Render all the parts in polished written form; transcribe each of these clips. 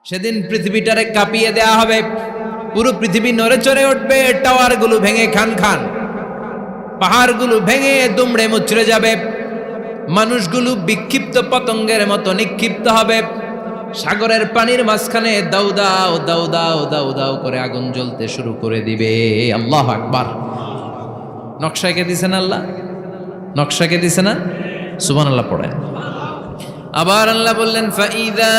সেদিন পৃথিবীটারে কাঁপিয়ে দেয়া হবে, পুরো পৃথিবী নড়ে চড়ে উঠবে, টাওয়ারগুলো ভেঙে খান খান, পাহাড়গুলো ভেঙে দুমড়ে মুচড়ে যাবে, মানুষগুলো বিক্ষিপ্ত পতঙ্গের মতো নিক্ষিপ্ত হবে, সাগরের পানির মাঝখানে দাউ দাউ দাউ দাউ দাউ দাউ করে আগুন জ্বলতে শুরু করে দিবে। আল্লাহু আকবার। নকশা কে দিছেন আল্লাহ? নকশা কে দিছে না? সুবহানাল্লাহ পড়েন। আবার আল্লাহ বললেন ফাইদা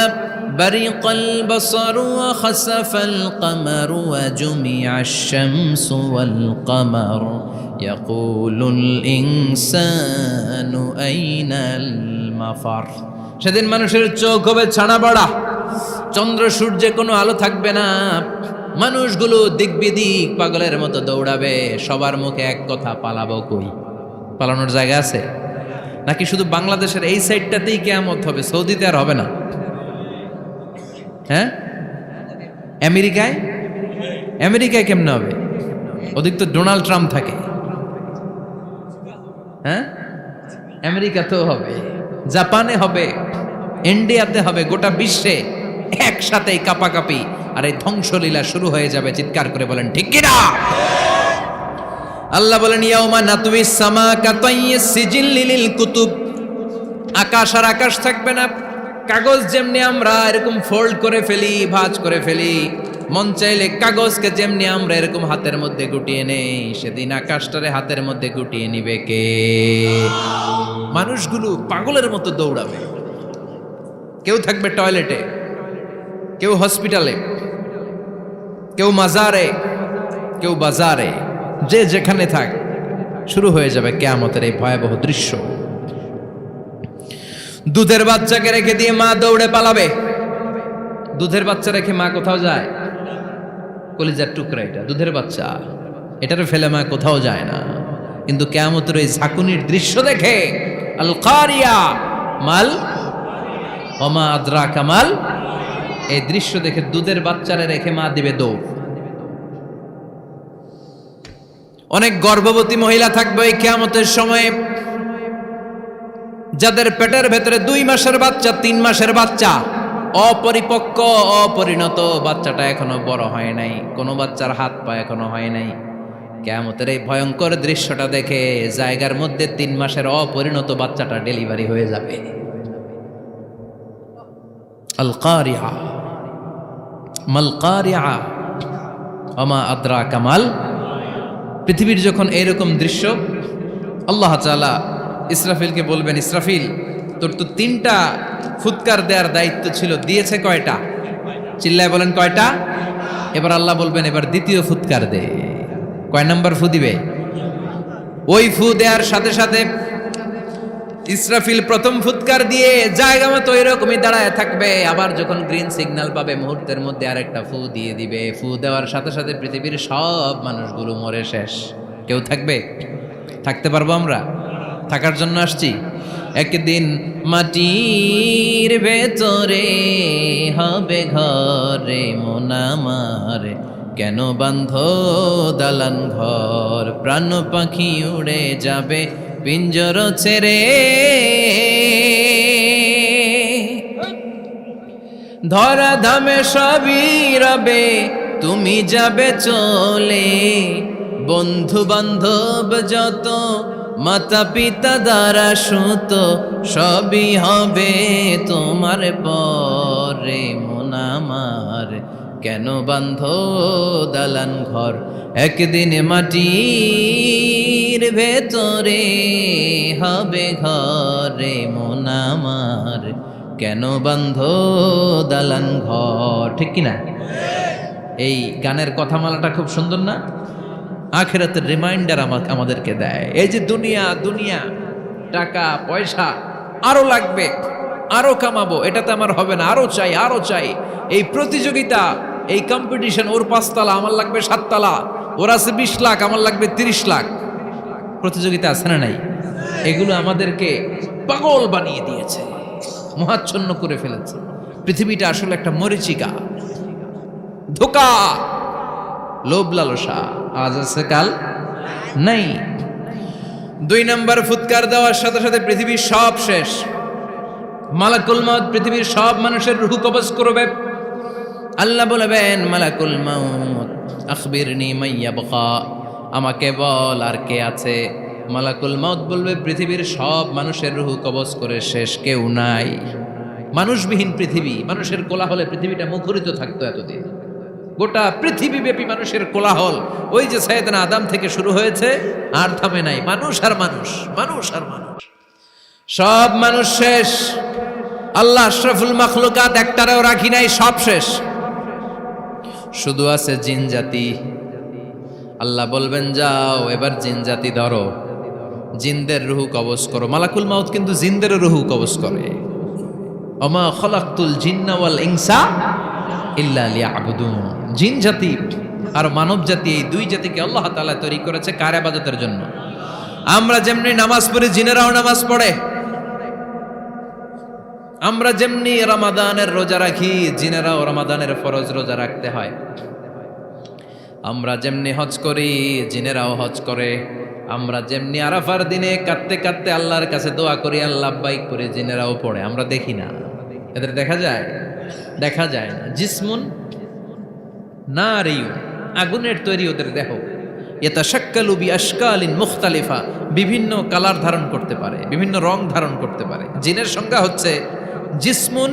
বারিকাল বাসারু ওয়া খাসাফাল কামারু ওয়া জুমিআশ শামসু ওয়াল কামার ইয়াকুলুল ইনসানু আইনাল মাফার। সেদিন মানুষের চোখ হবে ছানা বড়া, চন্দ্র সূর্যে কোনো আলো থাকবে না, মানুষগুলো দিক বিদিক পাগলের মতো দৌড়াবে, সবার মুখে এক কথা, পালাবো কই? পালানোর জায়গা আছে নাকি শুধু বাংলাদেশের এই সাইডটাতেই কিয়ামত হবে? সৌদিতে আর হবে না? হ্যাঁ, আমেরিকায় আমেরিকায় কেমনে হবে? ওদিক তো ডোনাল্ড ট্রাম্প থাকে। হ্যাঁ, আমেরিকাতেও হবে, জাপানে হবে, ইন্ডিয়াতে হবে, গোটা বিশ্বে একসাথেই কাপাকাপি আর এই ধ্বংসলীলা শুরু হয়ে যাবে। চিৎকার করে বলেন ঠিক কিনা? আল্লাহ বলেন ইয়াউমা নাতুইস সামা কাতাইয়িস সিজিল লিল কুতুব। আকাশ আর আকাশ থাকবে না, কাগজ যেমনি আমরা এরকম ফোল্ড করে ফেলি, ভাঁজ করে ফেলি, মন চাইলে কাগজকে যেমনি আমরা এরকম হাতের মধ্যে গুটিয়ে নেই, সেদিন আকাশটারে হাতের মধ্যে গুটিয়ে নিবে কে? মানুষগুলো পাগলের মতো দৌড়াবে, কেউ থাকবে টয়লেটে, কেউ হসপিটালে, কেউ মাজারে, কেউ বাজারে, যে যেখানে থাক, শুরু হয়ে যাবে কিয়ামতের এই ভয়াবহ দৃশ্য। দুধের বাচ্চাকে রেখে দিয়ে মা দৌড়ে পালাবে। দুধের বাচ্চা রেখে মা কোথাও যায়? কলিজার টুকরা এটা, দুধের বাচ্চা, এটারে ফেলে মা কোথাও যায় না। কিন্তু কিয়ামতের এই ঝাঁকুনির দৃশ্য দেখে আল কারিয়া মাল ওমা আদরাকা মাল, এই দৃশ্য দেখে দুধের বাচ্চারে রেখে মা দিবে দৌড়। অনেক গর্ভবতী মহিলা থাকবে এই কিয়ামতের সময়ে, যাদের পেটের ভেতরে 2 মাসের বাচ্চা, 3 মাসের বাচ্চা, অপরিপক্ক অপরিণত, বাচ্চাটা এখনো বড় হয় নাই, কোনো বাচ্চার হাত পা এখনো হয় নাই। কিয়ামতের এই ভয়ঙ্কর দৃশ্যটা দেখে জায়গার মধ্যে 3 মাসের অপরিণত বাচ্চাটা ডেলিভারি হয়ে যাবে। আল কারিয়া মাল কারিয়া ওমা আদরাকা মাল। পৃথিবীর যখন এইরকম দৃশ্য, আল্লাহ তাআলা ইসরাফিলকে বলবেন, ইসরাফিল তোর তো 3টা ফুৎকার দেওয়ার দায়িত্ব ছিল, দিয়েছে কয়টা? চিল্লায় বলেন কয়টা? এবার আল্লাহ বলবেন এবার দ্বিতীয় ফুৎকার দে। কয় নাম্বার ফু দিবে? ওই ফু দেওয়ার সাথে সাথে ইসরাফিল প্রথম ফুৎকার দিয়ে জায়গা মতো এরকমই দাঁড়ায় থাকবে, আবার যখন গ্রিন সিগন্যাল পাবে মুহূর্তের মধ্যে আরেকটা ফু দিয়ে দিবে। ফু দেওয়ার সাথে সাথে পৃথিবীর সব মানুষগুলো মরে শেষ। কেউ থাকবে? থাকতে পারবো আমরা? থাকার জন্য আসছি। একদিন মাটির ভেতরে হবে ঘরে মন আমার, কেন বান্ধ দালান ঘর, প্রাণ পাখি উড়ে যাবে পিঞ্জর ছেড়ে, ধরা ধামে সবই রবে তুমি যাবে চলে, বন্ধু বান্ধব যত মাতা পিতা দ্বারা সুত সবই হবে তোমার পরে মন আমার, কেন বান্ধ দালান ঘর, একদিন মাটির ভেতরে হবে ঘরে মন আমার, কেন বান্ধ দালান ঘর। ঠিক কিনা? এই গানের কথামালাটা খুব সুন্দর না? আখিরাতের রিমাইন্ডার আমাদেরকে দেয়। এই যে দুনিয়া দুনিয়া, টাকা পয়সা আরো লাগবে, আরো কামাবো, এটাতে আমার হবে না, আরো চাই আরো চাই। এই প্রতিযোগিতা, এই কম্পিটিশন, ওর 5 তলা আমার লাগবে 7 তলা, ওর আছে 20 লাখ আমার লাগবে 30 লাখ, প্রতিযোগিতা আছে না নাই? এগুলো আমাদেরকে পাগল বানিয়ে দিয়েছে, মোহাচ্ছন্ন করে ফেলেছে। পৃথিবীটা আসলে একটা মরীচিকা, ধোঁকা, লোভ লালসা, আজ আছে কাল নাই। 2 নাম্বার ফুৎকার দেওয়ার সাথে সাথে পৃথিবীর সব শেষ। মালাকুল মউত পৃথিবীর সব মানুষের রূহ কবজ করবে। আল্লাহ বলবেন মালাকুল মাউত আখবিরনি মাইয়াবকা, আমাকে বল আর কে আছে। মালাকুল মাউত বলবে পৃথিবীর সব মানুষের রুহু কবজ করে শেষ, কেউ নাই। মানুষবিহীন পৃথিবী, মানুষের কোলাহলে পৃথিবীটা মুখরিত থাকতো এতদিন। গোটা পৃথিবীব্যাপী মানুষের কোলাহল, ওই যে সাইয়েদনা আদম থেকে শুরু হয়েছে আর থামে নাই। মানুষ আর মানুষ, মানুষ আর মানুষ, সব মানুষ শেষ। আল্লাহ আশরাফুল মাখলুকাত একটারেও রাখি নাই, সব শেষ। শুধু আছে জিন জাতি। আল্লাহ বলবেন যাও এবার জিন জাতি ধরো, জিনদের রুহু কবজ করো। মালাকুল মাউত কিন্তু জিনদের রুহু কবজ করে। ওমা খলাকতুল জিন্না ওয়াল ইনসা ইল্লা লিয়াবুদুন। জিন জাতি আর মানব জাতি, এই দুই জাতিকে আল্লাহ তাআলা তৈরি করেছে কার ইবাদতের জন্য। আমরা যেমনি নামাজ পড়ি, জিনেরাও নামাজ পড়ে। আমরা যেমনি রমাদানের রোজা রাখি, জিনেরাও রমাদানের ফরজ রোজা রাখতে হয়। আমরা যেমনি হজ করি, জিনেরাও হজ করে। আমরা যেমনি আরাফার দিনে কাঁদতে কাঁদতে আল্লাহর কাছে দোয়া করি, আল্লাহ বাইক করে, জিনেরাও পড়ে। আমরা দেখি না, এদের দেখা যায়? দেখা যায় না। জিসমুন নারিয়ুন, আগুনের তৈরি ওদের দেহ। ইয়াতাশাক্কালু বিআশকালিন মুখতালিফা, বিভিন্ন কালার ধারণ করতে পারে, বিভিন্ন রং ধারণ করতে পারে। জিনের সংজ্ঞা হচ্ছে জিসমুন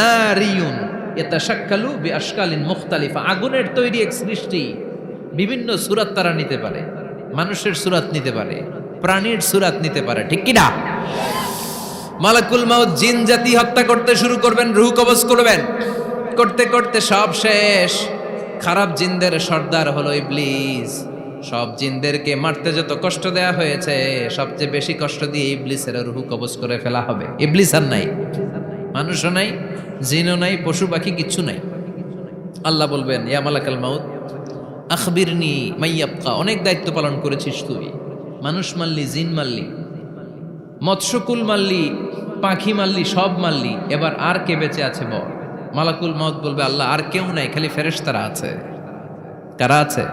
নারিয়ুন ইয়াতাশাক্কালু বিআশকালিন মুখতালিফা, আগুনের তৈরি এক সৃষ্টি। বিভিন্ন সূরত তারা নিতে পারে, মানুষের সূরত নিতে পারে, প্রাণীর সূরত নিতে পারে, ঠিক কি না? মালাকুল মাউত জিন জাতি হত্যা করতে শুরু করবেন, রূহ কবজ করবেন। করতে করতে সব শেষ। খারাপ জিনদের সর্দার হলো ইবলিস। সব জিনদেরকে মারতে যত কষ্ট দেয়া হয়েছে, সবচেয়ে বেশি কষ্ট দিয়ে ইবলিসের রূহ কবজ করে ফেলা হবে। ইবলিস আর নাই, মানুষও নাই, জিনও নাই, পশু পাখি কিচ্ছু নাই। আল্লাহ বলবেন ইয়া মালাকাল মাউত আখবিরনি মাইয়াবকা, অনেক দায়িত্ব পালন করেছিস তুই। মানুষ মারলি, জিন মারলি, মৎস্যকুল মারলি, পাখি মারলি, সব মারলি, এবার আর কে বেঁচে আছে বল। মালাকুল মাউত বলবে আল্লাহ আর কেউ নাই, খালি ফেরেশতারা আছে। কারা আছে?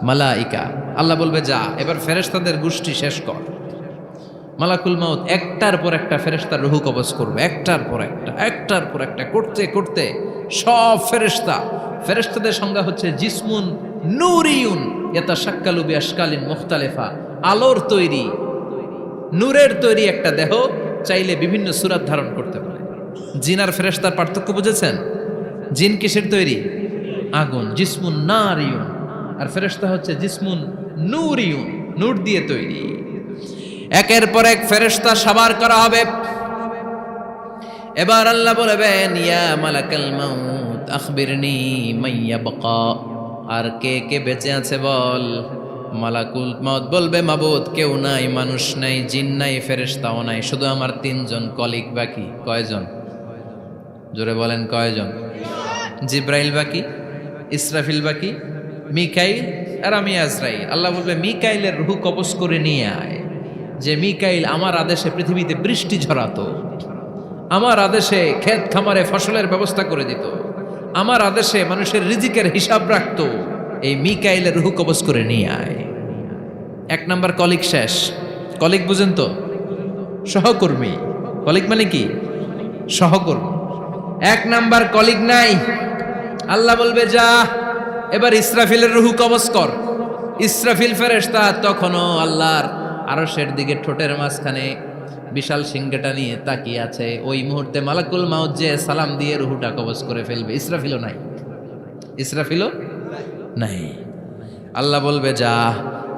মালাইকা। আল্লাহ বলবে যা এবার ফেরেশতাদের গোষ্ঠী শেষ কর। মালাকুল মাউত একটার পর একটা ফেরেশতার রূহ কবজ করবে, একটার পর একটা, একটার পর একটা, করতে করতে সব ফেরেশতা। ফেরেশতাদের সংজ্ঞা হচ্ছে জিসমুন নূরিয়ুন ইয়াতাশাক্কালু বিআশকালিন মুখতালিফা, আলোর তৈরি, নূরের তৈরি একটা দেহ, চাইলে বিভিন্ন সূরত ধারণ করতে পারে। জিন আর ফেরেশতার পার্থক্য বুঝেছেন? জিন কিসের তৈরি? আগুন, জিসমুন নারিয়ুন। আর ফেরেশতা হচ্ছে জিসমুন নূরিয়ুন, নূর দিয়ে তৈরি। একের পর এক ফেরেশতা সাবার করা হবে। এবার আল্লাহ বলবেন ইয়া মালাকাল মাউত আখবিরনি মাইয়াবকা, আর কে কে বেঁচে আছে বল। মালাকুল মাউত বলবে মাবুদ কেউ নাই, মানুষ নাই, জিন নাই, ফেরেশতাও নাই, শুধু আমার তিনজন কলিগ বাকি। কয়জন? জোরে বলেন কয়জন? জিব্রাইল বাকি, ইসরাফিল বাকি, মিকাইল আর আমি আজরাইল। আল্লাহ বলবে মিকাইলের রূহ কবজ করে নিয়ে আয়। যে মিকাইল আমার আদেশে পৃথিবীতে বৃষ্টি ঝরাতো, আমার আদেশে ক্ষেত খামারে ফসলের ব্যবস্থা করে দিত, আমার আদেশে মানুষের রিজিকের হিসাব রাখতো, এই মিকাইলের রূহ কবজ করে নিয়ে আয়। এক নাম্বার কলিগ শেষ। কলিগ বুঝেন তো? সহকর্মী। কলিগ মানে কি? সহকর্মী। এক নাম্বার কলিগ নাই। আল্লাহ বলবে যা এবার ইসরাফিলের রূহ কবজ কর। ইসরাফিল ফেরেশতা তখনও আল্লাহর আরশের দিকে ঠোঁটের মাঝখানে বিশাল সিংহটা নিয়ে তাকিয়ে আছে। ওই মুহূর্তে মালাকুল মাউত যে সালাম দিয়ে রূহটা কবজ করে ফেলবে। ইসরাফিলও নাই, ইসরাফিলও নাই। আল্লাহ বলবে যা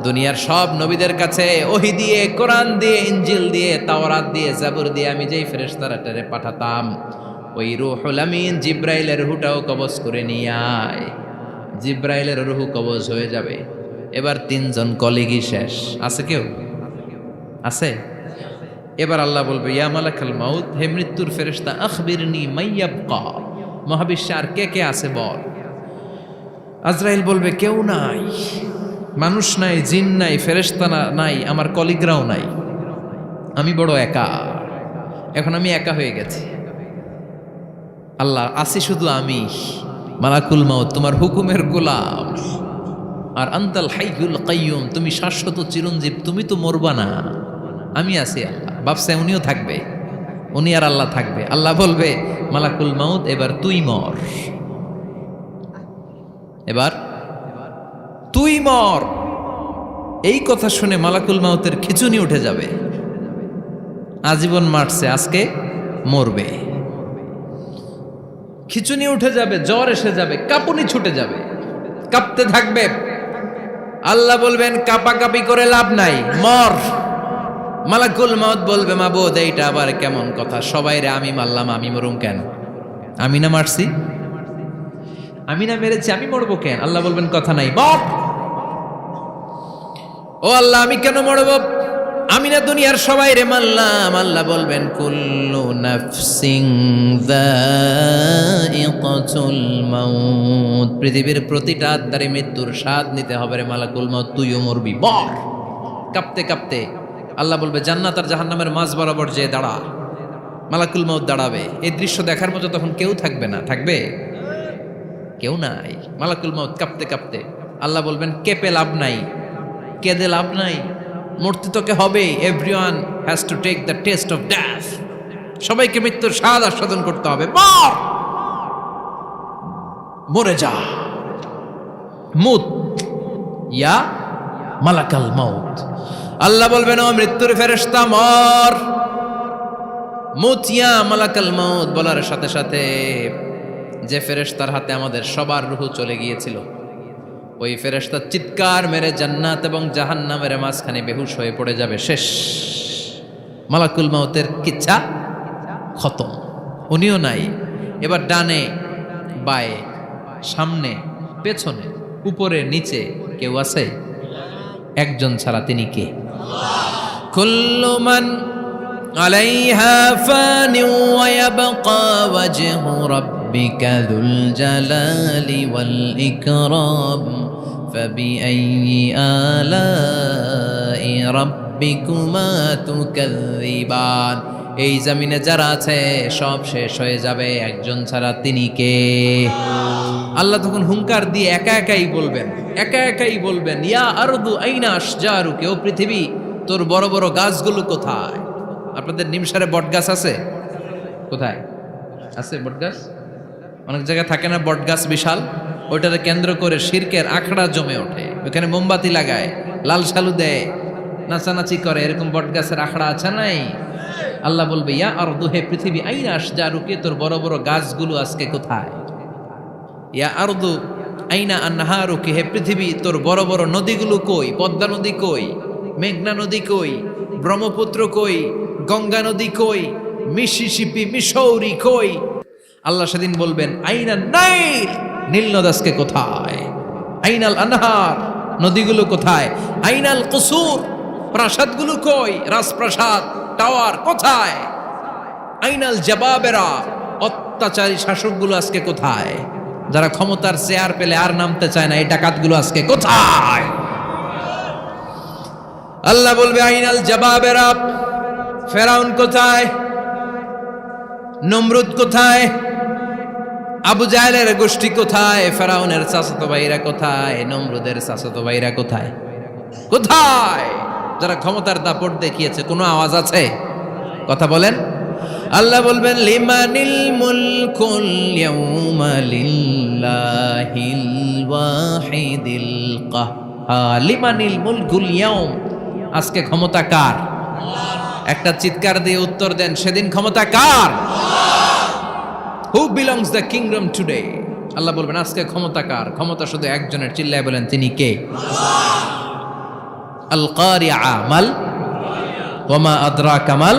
দুনিয়ার সব নবীদের কাছে ওহী দিয়ে, কোরআন দিয়ে, ইনজিল দিয়ে, তাওরাত দিয়ে, জাবুর দিয়ে আমি যেই ফেরেশতারাটারে পাঠাতাম, ওই রূহুল আমিন জিব্রাইলের রূহটাও কবজ করে নিয়ে আয়। জিব্রাইলের রূহ কবজ হয়ে যাবে। এবার তিনজন কলিগই শেষ। আছে কেউ? আছে? এবার আল্লাহ বলবে ইয়া মালাকাল মাউত, হে মৃত্যুর ফেরেশতা আখবিরনি মাইয়াবকা, মহাবিশ্বে আর কে কে আছে বল। আজরাইল বলবে কেউ নাই, মানুষ নাই, জিন নাই, ফেরেশতা নাই, আমার কলিগরাও নাই, আমি বড় একা। এখন আমি একা হয়ে গেছি। আল্লাহ আসি শুধু আমি। মালাকুল মাউত তোমার হুকুমের গোলাম, আর আনতাল হাইয়ুল কাইয়ুম, তুমি শাশ্বত চিরঞ্জীব, তুমি তো মরবা না, আমি আছি। আল্লাহ ভাবছে উনিও থাকবে, উনি আর আল্লাহ থাকবে। আল্লাহ বলবে মালাকুল মাউত এবার তুই মর। এবার তুই মর, এই কথা শুনে মালাকুল মাউতের খিচুনি উঠে যাবে। আজীবন মারছে, আজকে মরবে। খিচুনি উঠে যাবে, জ্বর এসে যাবে, কাঁপুনি ছুটে যাবে, কাঁপতে থাকবে। আল্লাহ বলবেন কাঁপাকাঁপি করে লাভ নাই, মর। মালাকুল মাউত বলবে মাবুদ এইটা আবার কেমন কথা, সবাই রে আমি মারলাম, আমি মরুম কেন? আমি না মারছি, আমি না মেরেছি, আমি মরবো কেন? আল্লাহ বলবেন কথা নাই, মর। ও আল্লাহ আমি কেন মরবো? আমি না দুনিয়ার সবাই রে মারলাম। আল্লাহ বলবেন কুল্লু নাফসিন যায়িকাতুল মাউত, পৃথিবীর প্রতিটা আত্মারে মৃত্যুর স্বাদ নিতে হবে রে মালাকুল মাউত, তুইও মরবি, মর। কাঁপতে কাঁপতে আল্লাহ বলবে জান্নাত আর জাহান্নামের মাঝ বরাবর যে দাঁড়া। মালাকুল মাউত দাঁড়াবে, এই দৃশ্য দেখার মতো তখন কেউ থাকবে না, থাকবে কেউ নাই। মালাকুল মাউত কাঁপতে কাঁপতে আল্লাহ বলবেন কেঁপে লাভ নাই, কেঁদে লাভ নাই, মরতে তোকে হবে। Everyone has to take the test of death, সবাইকে মৃত্যুর স্বাদ আস্বাদন করতে হবে, মর, মরে যা। মুত ইয়া মালাকাল মাউত। আল্লাহ বলবেন ও মৃত্যুর ফেরেশতা মর। মুত ইয়া মালাকাল মাউত বলার সাথে সাথে যে ফেরেশতার হাতে আমাদের সবার রূহ চলে গিয়েছিল, ওই ফেরেশতা চিৎকার মেরে জান্নাত এবং জাহান্নামের মাঝখানে বেহুশ হয়ে পড়ে যাবে, শেষ। মালাকুল মাউতের কিচ্ছা খতম, উনিও নাই। এবার ডানে বায়ে সামনে পেছনে উপরে নিচে কেউ আছে? একজন ছাড়া, তিনি কে? কুল্লু মান আলাইহা ফানি ওয়া ইয়াবকা ওয়াজহু রাব্বিকা যুল জালালি ওয়াল ইকরাম ফাবিআইয়ি আলাই রাব্বিকুমা তুকাযযিবান। এই জমিনে যারা আছে সব শেষ হয়ে যাবে, একজন ছাড়া, তিনি কে? আল্লাহ তখন হুঙ্কার দিয়ে একা একাই বলবেন, একা একাই বলবেন ইয়া আরদু আইনা আশজারুকি, ও পৃথিবী তোর বড় বড় গাছগুলো কোথায়? আপনাদের নিমসারে বট গাছ আছে? কোথায় আছে বট গাছ? অনেক জায়গায় থাকে না বট গাছ বিশাল, ওইটাকে কেন্দ্র করে শিরকের আখড়া জমে ওঠে, ওখানে মোমবাতি লাগায়, লাল শালু দেয়, নাচানাচি করে, এরকম বট গাছের আখড়া আছে নাই? আল্লাহ বলবে ইয়া আরদু, হে পৃথিবী, আইনা আশজারুকি, তোর বড় বড় গাছগুলো আজকে কোথায়? ইয়া আরদু আইনা আনহারুকি, হে পৃথিবী তোর বড় বড় নদীগুলো কই? পদ্মা নদী কই? মেঘনা নদী কই? ব্রহ্মপুত্র কই? গঙ্গা নদী কই? মিসিসিপি, মিসৌরি কই? আল্লাহ সেদিন বলবেন আইনা নাইল, নীল নদ আজকে কোথায়? আইনাল আনহার, নদীগুলো কোথায়? আইনাল কুসুর, প্রাসাদগুলো কই? রাজপ্রাসাদ, টাওয়ার কোথায়? আইনাল জাবাবেরা, অত্যাচারী শাসকগুলো আজকে কোথায়? যারা ক্ষমতার চেয়ার পেলে আর নামতে চায় না, এই ডাকাতগুলো আজকে কোথায়? আল্লাহ বলবে আইনাল জাবাবেরা, ফেরাউন কোথায়? নমরুদ কোথায়? আবু জাহেলের গোষ্ঠী কোথায়? ফেরাউনের চাচাতো ভাইরা কোথায়? নমরুদের চাচাতো ভাইরা কোথায়? কোথায়? যারা ক্ষমতার দাপট দেখিয়েছে, কোনো আওয়াজ আছে? কথা বলেন। আল্লাহ বলবেন লিমানিল মুলকুল ইয়াউমা লিল্লাহিল ওয়াহিদিল কাহ্হার, লিমানিল মুলকুল ইয়াউম, আজকে ক্ষমতা কার? একটা চিৎকার দিয়ে উত্তর দেন, সেদিন ক্ষমতা কার? Who belongs the kingdom today? আল্লাহ বলবেন আজকে ক্ষমতা কার? ক্ষমতা শুধু একজনের, চিল্লায় বলেন তিনি কে? আল কারিআ মাল ওয়া মা আদরাকা মাল